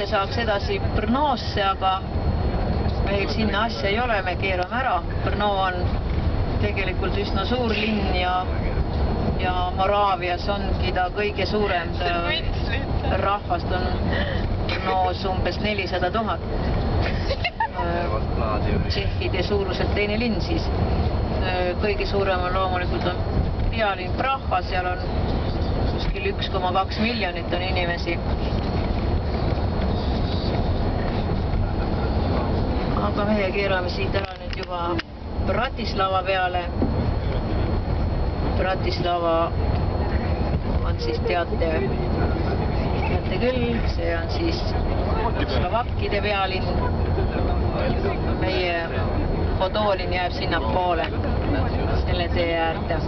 üldse saaks edasi Brnosse, aga meil sinna asja ei ole, me keerame ära. Brno on tegelikult üsna suur linn ja Moraavias ongi ta kõige suurem. Rahvast on Brnos umbes 400 000. Tšehhide suuruselt teine linn siis. Kõige suurem on loomulikult pealinn Praha, seal on kuskil 1,2 miljonit on inimesi. Aga meie keerame siit ära nüüd juba Bratislava peale. Bratislava on siis teate küll, see on siis slovakkide pealinn. Meie Podolin jääb sinna poole, selle tee äärde.